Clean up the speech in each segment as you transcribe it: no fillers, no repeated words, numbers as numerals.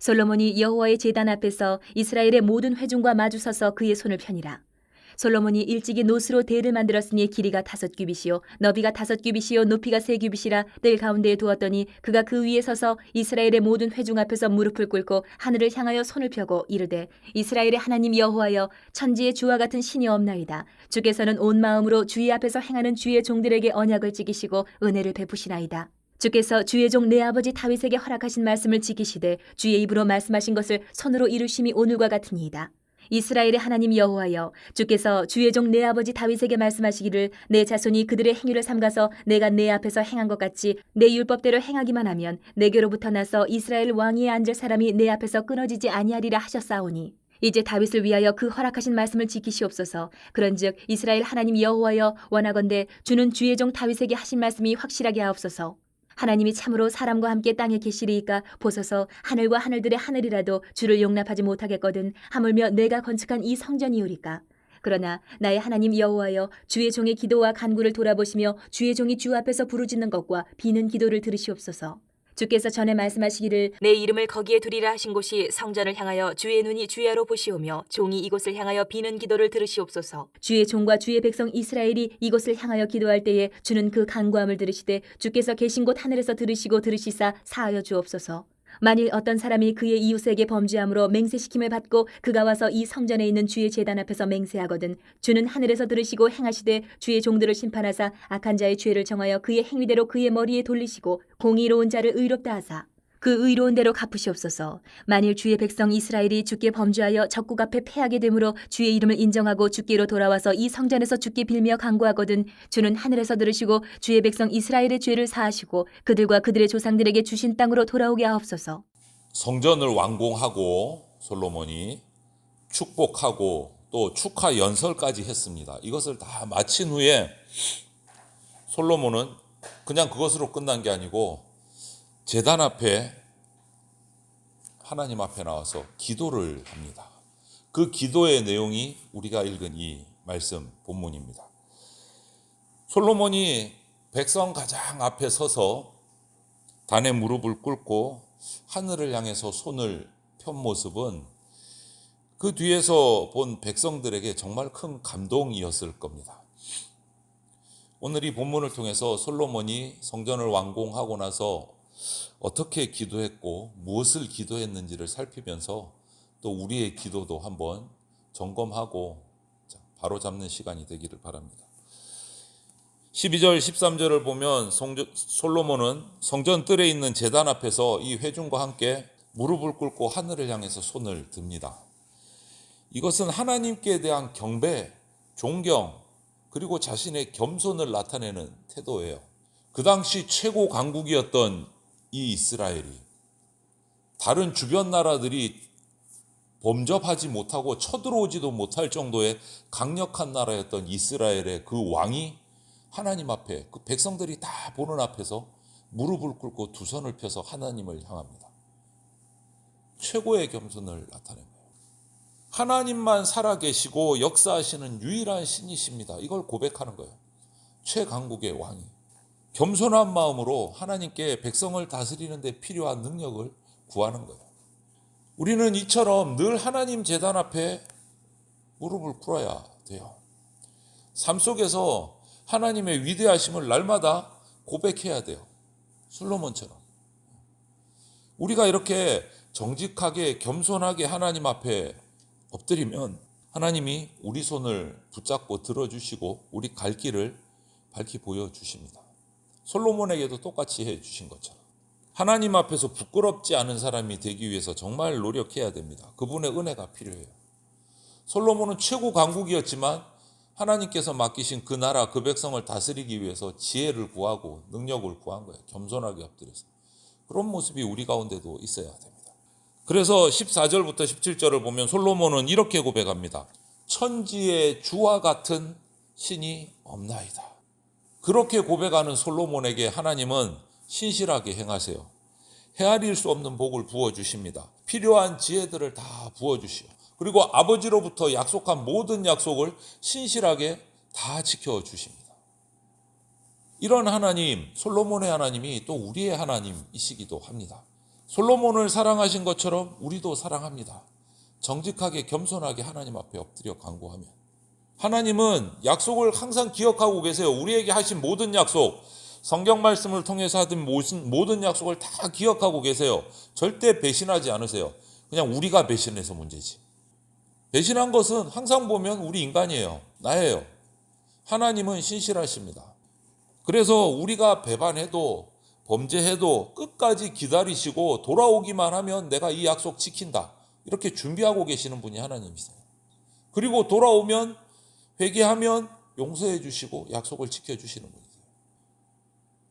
솔로몬이 여호와의 제단 앞에서 이스라엘의 모든 회중과 마주서서 그의 손을 펴니라. 솔로몬이 일찍이 노스로 대를 만들었으니 길이가 5규빗이요 너비가 5규빗이요 높이가 3규빗이라 뜰 가운데에 두었더니 그가 그 위에 서서 이스라엘의 모든 회중 앞에서 무릎을 꿇고 하늘을 향하여 손을 펴고 이르되 이스라엘의 하나님 여호와여, 천지의 주와 같은 신이 없나이다. 주께서는 온 마음으로 주의 앞에서 행하는 주의 종들에게 언약을 지키시고 은혜를 베푸시나이다. 주께서 주의 종 내 아버지 다윗에게 허락하신 말씀을 지키시되 주의 입으로 말씀하신 것을 손으로 이루심이 오늘과 같으니이다. 이스라엘의 하나님 여호와여, 주께서 주의 종 내 아버지 다윗에게 말씀하시기를 내 자손이 그들의 행위를 삼가서 내가 내 앞에서 행한 것 같이 내 율법대로 행하기만 하면 내게로부터 나서 이스라엘 왕위에 앉을 사람이 내 앞에서 끊어지지 아니하리라 하셨사오니 이제 다윗을 위하여 그 허락하신 말씀을 지키시옵소서. 그런즉 이스라엘 하나님 여호와여, 원하건대 주는 주의 종 다윗에게 하신 말씀이 확실하게 하옵소서. 하나님이 참으로 사람과 함께 땅에 계시리이까 보소서. 하늘과 하늘들의 하늘이라도 주를 용납하지 못하겠거든 하물며 내가 건축한 이 성전이오리까. 그러나 나의 하나님 여호와여, 주의 종의 기도와 간구를 돌아보시며 주의 종이 주 앞에서 부르짖는 것과 비는 기도를 들으시옵소서. 주께서 전에 말씀하시기를 내 이름을 거기에 두리라 하신 곳이 성전을 향하여 주의 눈이 주야로 보시오며 종이 이곳을 향하여 비는 기도를 들으시옵소서. 주의 종과 주의 백성 이스라엘이 이곳을 향하여 기도할 때에 주는 그 간구함을 들으시되 주께서 계신 곳 하늘에서 들으시고 들으시사 사하여 주옵소서. 만일 어떤 사람이 그의 이웃에게 범죄함으로 맹세시킴을 받고 그가 와서 이 성전에 있는 주의 제단 앞에서 맹세하거든 주는 하늘에서 들으시고 행하시되 주의 종들을 심판하사 악한 자의 죄를 정하여 그의 행위대로 그의 머리에 돌리시고 공의로운 자를 의롭다 하사 그 의로운 대로 갚으시옵소서. 만일 주의 백성 이스라엘이 주께 범죄하여 적국 앞에 패하게 되므로 주의 이름을 인정하고 주께로 돌아와서 이 성전에서 주께 빌며 간구하거든 주는 하늘에서 들으시고 주의 백성 이스라엘의 죄를 사하시고 그들과 그들의 조상들에게 주신 땅으로 돌아오게 하옵소서. 성전을 완공하고 솔로몬이 축복하고 또 축하 연설까지 했습니다. 이것을 다 마친 후에 솔로몬은 그냥 그것으로 끝난 게 아니고 제단 앞에 하나님 앞에 나와서 기도를 합니다. 그 기도의 내용이 우리가 읽은 이 말씀 본문입니다. 솔로몬이 백성 가장 앞에 서서 단에 무릎을 꿇고 하늘을 향해서 손을 편 모습은 그 뒤에서 본 백성들에게 정말 큰 감동이었을 겁니다. 오늘 이 본문을 통해서 솔로몬이 성전을 완공하고 나서 어떻게 기도했고 무엇을 기도했는지를 살피면서 또 우리의 기도도 한번 점검하고 바로잡는 시간이 되기를 바랍니다. 12절 13절을 보면 솔로몬은 성전 뜰에 있는 제단 앞에서 이 회중과 함께 무릎을 꿇고 하늘을 향해서 손을 듭니다. 이것은 하나님께 대한 경배, 존경, 그리고 자신의 겸손을 나타내는 태도예요. 그 당시 최고 강국이었던 이 이스라엘이 다른 주변 나라들이 범접하지 못하고 쳐들어오지도 못할 정도의 강력한 나라였던 이스라엘의 그 왕이 하나님 앞에 그 백성들이 다 보는 앞에서 무릎을 꿇고 두 손을 펴서 하나님을 향합니다. 최고의 겸손을 나타낸 거예요. 하나님만 살아계시고 역사하시는 유일한 신이십니다. 이걸 고백하는 거예요. 최강국의 왕이 겸손한 마음으로 하나님께 백성을 다스리는 데 필요한 능력을 구하는 거예요. 우리는 이처럼 늘 하나님 제단 앞에 무릎을 꿇어야 돼요. 삶 속에서 하나님의 위대하심을 날마다 고백해야 돼요. 솔로몬처럼. 우리가 이렇게 정직하게 겸손하게 하나님 앞에 엎드리면 하나님이 우리 손을 붙잡고 들어주시고 우리 갈 길을 밝히 보여주십니다. 솔로몬에게도 똑같이 해주신 것처럼 하나님 앞에서 부끄럽지 않은 사람이 되기 위해서 정말 노력해야 됩니다. 그분의 은혜가 필요해요. 솔로몬은 최고 강국이었지만 하나님께서 맡기신 그 나라 그 백성을 다스리기 위해서 지혜를 구하고 능력을 구한 거예요. 겸손하게 엎드려서. 그런 모습이 우리 가운데도 있어야 됩니다. 그래서 14절부터 17절을 보면 솔로몬은 이렇게 고백합니다. 천지의 주와 같은 신이 없나이다. 그렇게 고백하는 솔로몬에게 하나님은 신실하게 행하세요. 헤아릴 수 없는 복을 부어주십니다. 필요한 지혜들을 다 부어주시오. 그리고 아버지로부터 약속한 모든 약속을 신실하게 다 지켜주십니다. 이런 하나님, 솔로몬의 하나님이 또 우리의 하나님이시기도 합니다. 솔로몬을 사랑하신 것처럼 우리도 사랑합니다. 정직하게 겸손하게 하나님 앞에 엎드려 간구하면. 하나님은 약속을 항상 기억하고 계세요. 우리에게 하신 모든 약속, 성경 말씀을 통해서 하던 모든 약속을 다 기억하고 계세요. 절대 배신하지 않으세요. 그냥 우리가 배신해서 문제지. 배신한 것은 항상 보면 우리 인간이에요. 나예요. 하나님은 신실하십니다. 그래서 우리가 배반해도 범죄해도 끝까지 기다리시고 돌아오기만 하면 내가 이 약속 지킨다. 이렇게 준비하고 계시는 분이 하나님이세요. 그리고 돌아오면 회개하면 용서해 주시고 약속을 지켜주시는 분이세요.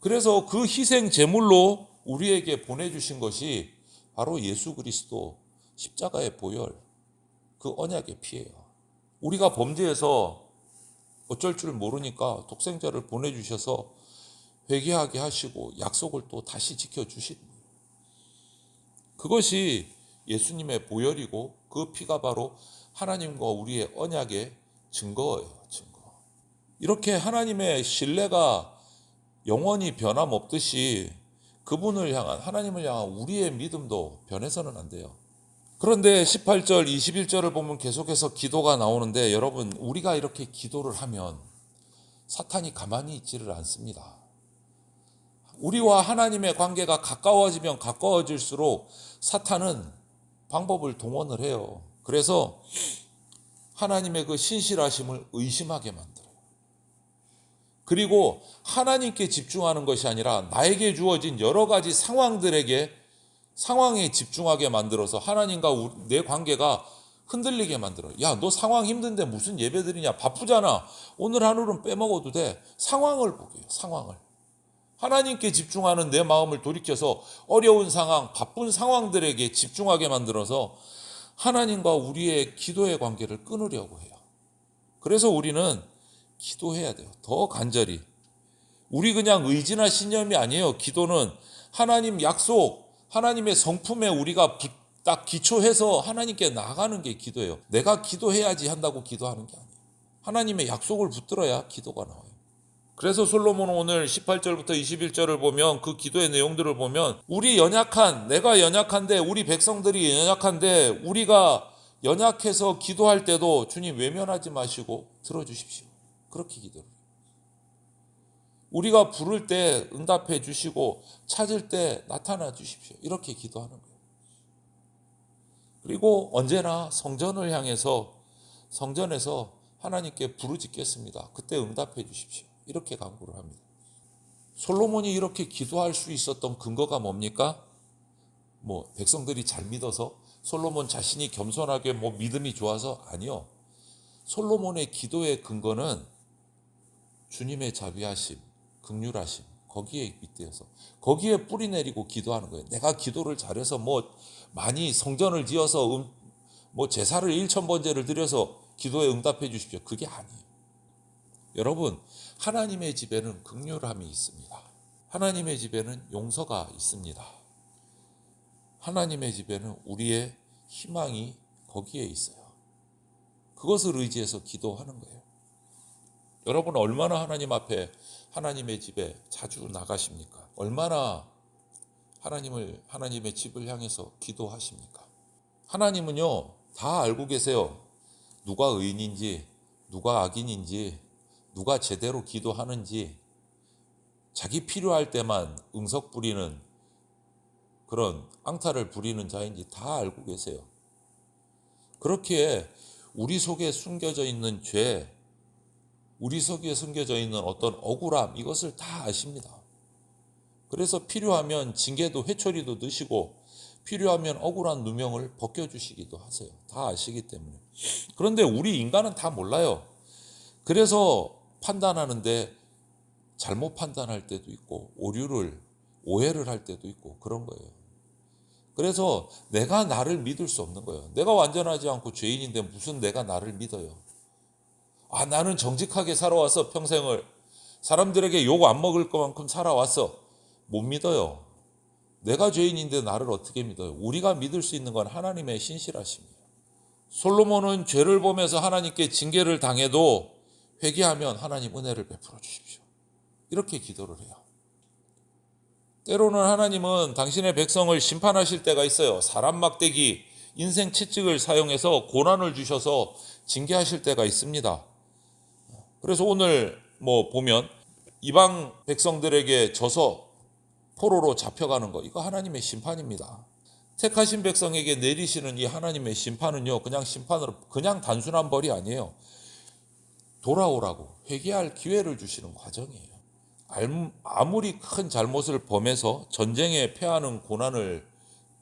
그래서 그 희생 제물로 우리에게 보내주신 것이 바로 예수 그리스도 십자가의 보혈, 그 언약의 피예요. 우리가 범죄해서 어쩔 줄 모르니까 독생자를 보내주셔서 회개하게 하시고 약속을 또 다시 지켜주시는 거예요. 그것이 예수님의 보혈이고 그 피가 바로 하나님과 우리의 언약의 증거예요. 증거. 이렇게 하나님의 신뢰가 영원히 변함없듯이 그분을 향한, 하나님을 향한 우리의 믿음도 변해서는 안 돼요. 그런데 18절, 21절을 보면 계속해서 기도가 나오는데 여러분, 우리가 이렇게 기도를 하면 사탄이 가만히 있지를 않습니다. 우리와 하나님의 관계가 가까워지면 가까워질수록 사탄은 방법을 동원을 해요. 그래서 하나님의 그 신실하심을 의심하게 만들어요. 그리고 하나님께 집중하는 것이 아니라 나에게 주어진 여러 가지 상황에 집중하게 만들어서 하나님과 내 관계가 흔들리게 만들어요. 야, 너 상황 힘든데 무슨 예배 드리냐? 바쁘잖아. 오늘 하루는 빼먹어도 돼. 상황을 보게요. 상황을. 하나님께 집중하는 내 마음을 돌이켜서 어려운 상황, 바쁜 상황들에게 집중하게 만들어서 하나님과 우리의 기도의 관계를 끊으려고 해요. 그래서 우리는 기도해야 돼요. 더 간절히. 우리 그냥 의지나 신념이 아니에요. 기도는 하나님 약속, 하나님의 성품에 우리가 딱 기초해서 하나님께 나아가는 게 기도예요. 내가 기도해야지 한다고 기도하는 게 아니에요. 하나님의 약속을 붙들어야 기도가 나와요. 그래서 솔로몬은 오늘 18절부터 21절을 보면 그 기도의 내용들을 보면 내가 연약한데 우리 백성들이 연약한데 우리가 연약해서 기도할 때도 주님 외면하지 마시고 들어주십시오. 그렇게 기도를 해요. 우리가 부를 때 응답해 주시고 찾을 때 나타나 주십시오. 이렇게 기도하는 거예요. 그리고 언제나 성전을 향해서 성전에서 하나님께 부르짖겠습니다. 그때 응답해 주십시오. 이렇게 간구를 합니다. 솔로몬이 이렇게 기도할 수 있었던 근거가 뭡니까? 백성들이 잘 믿어서 솔로몬 자신이 겸손하게 믿음이 좋아서 아니요. 솔로몬의 기도의 근거는 주님의 자비하심, 긍휼하심 거기에 빗대어서 거기에 뿌리 내리고 기도하는 거예요. 내가 기도를 잘해서 많이 성전을 지어서 제사를 1,000번제를 드려서 기도에 응답해 주십시오. 그게 아니에요. 여러분, 하나님의 집에는 긍휼함이 있습니다. 하나님의 집에는 용서가 있습니다. 하나님의 집에는 우리의 희망이 거기에 있어요. 그것을 의지해서 기도하는 거예요. 여러분, 얼마나 하나님 앞에 하나님의 집에 자주 나가십니까? 얼마나 하나님의 집을 향해서 기도하십니까? 하나님은요, 다 알고 계세요. 누가 의인인지, 누가 악인인지, 누가 제대로 기도하는지, 자기 필요할 때만 응석 부리는 그런 앙탈을 부리는 자인지 다 알고 계세요. 그렇기에 우리 속에 숨겨져 있는 죄, 우리 속에 숨겨져 있는 어떤 억울함, 이것을 다 아십니다. 그래서 필요하면 징계도 회초리도 넣으시고 필요하면 억울한 누명을 벗겨주시기도 하세요. 다 아시기 때문에. 그런데 우리 인간은 다 몰라요. 그래서 판단하는데 잘못 판단할 때도 있고 오해를 할 때도 있고 그런 거예요. 그래서 내가 나를 믿을 수 없는 거예요. 내가 완전하지 않고 죄인인데 무슨 내가 나를 믿어요. 나는 정직하게 살아와서 평생을 사람들에게 욕 안 먹을 것만큼 살아왔어. 못 믿어요. 내가 죄인인데 나를 어떻게 믿어요? 우리가 믿을 수 있는 건 하나님의 신실하심이에요. 솔로몬은 죄를 보면서 하나님께 징계를 당해도 회개하면 하나님 은혜를 베풀어 주십시오. 이렇게 기도를 해요. 때로는 하나님은 당신의 백성을 심판하실 때가 있어요. 사람 막대기, 인생 채찍을 사용해서 고난을 주셔서 징계하실 때가 있습니다. 그래서 오늘 보면 이방 백성들에게 져서 포로로 잡혀가는 거, 이거 하나님의 심판입니다. 택하신 백성에게 내리시는 이 하나님의 심판은요, 그냥 심판으로, 그냥 단순한 벌이 아니에요. 돌아오라고 회개할 기회를 주시는 과정이에요. 아무리 큰 잘못을 범해서 전쟁에 패하는 고난을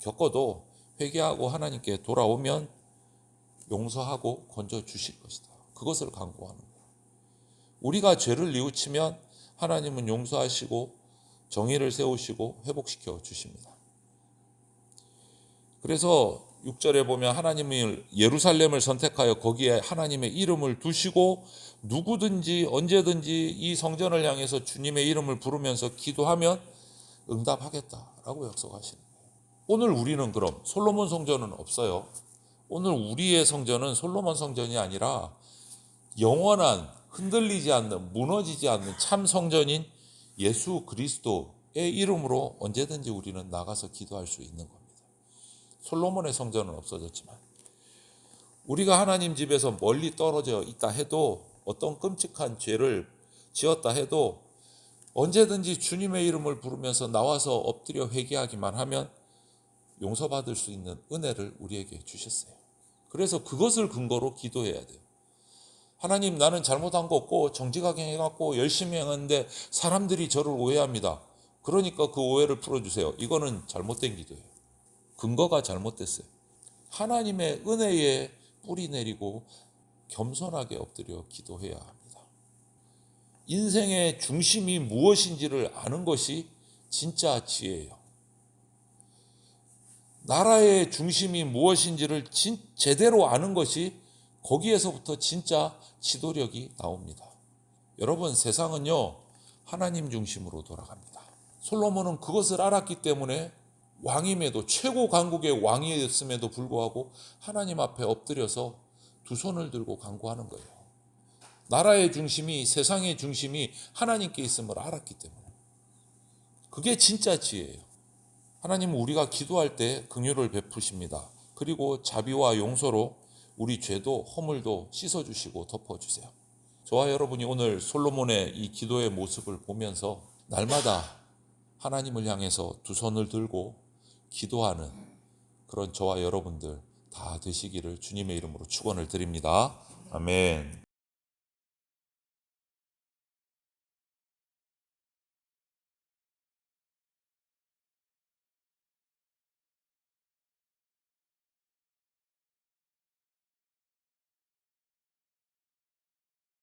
겪어도 회개하고 하나님께 돌아오면 용서하고 건져 주실 것이다. 그것을 강구하는 거예요. 우리가 죄를 뉘우치면 하나님은 용서하시고 정의를 세우시고 회복시켜 주십니다. 그래서 6절에 보면 하나님이 예루살렘을 선택하여 거기에 하나님의 이름을 두시고 누구든지 언제든지 이 성전을 향해서 주님의 이름을 부르면서 기도하면 응답하겠다라고 약속하시는 거예요. 오늘 우리는 그럼 솔로몬 성전은 없어요. 오늘 우리의 성전은 솔로몬 성전이 아니라 영원한, 흔들리지 않는, 무너지지 않는 참 성전인 예수 그리스도의 이름으로 언제든지 우리는 나가서 기도할 수 있는 겁니다. 솔로몬의 성전은 없어졌지만 우리가 하나님 집에서 멀리 떨어져 있다 해도, 어떤 끔찍한 죄를 지었다 해도 언제든지 주님의 이름을 부르면서 나와서 엎드려 회개하기만 하면 용서받을 수 있는 은혜를 우리에게 주셨어요. 그래서 그것을 근거로 기도해야 돼요. 하나님, 나는 잘못한 거 없고 정직하게 해갖고 열심히 행하는데 사람들이 저를 오해합니다. 그러니까 그 오해를 풀어주세요. 이거는 잘못된 기도예요. 근거가 잘못됐어요. 하나님의 은혜에 뿌리 내리고 겸손하게 엎드려 기도해야 합니다. 인생의 중심이 무엇인지를 아는 것이 진짜 지혜예요. 나라의 중심이 무엇인지를 제대로 아는 것이, 거기에서부터 진짜 지도력이 나옵니다. 여러분, 세상은요 하나님 중심으로 돌아갑니다. 솔로몬은 그것을 알았기 때문에 왕임에도, 최고 강국의 왕이었음에도 불구하고 하나님 앞에 엎드려서 두 손을 들고 간구하는 거예요. 나라의 중심이, 세상의 중심이 하나님께 있음을 알았기 때문에. 그게 진짜 지혜예요. 하나님은 우리가 기도할 때 긍휼을 베푸십니다. 그리고 자비와 용서로 우리 죄도 허물도 씻어주시고 덮어주세요. 저와 여러분이 오늘 솔로몬의 이 기도의 모습을 보면서 날마다 하나님을 향해서 두 손을 들고 기도하는 그런 저와 여러분들 다 되시기를 주님의 이름으로 축원을 드립니다. 아멘.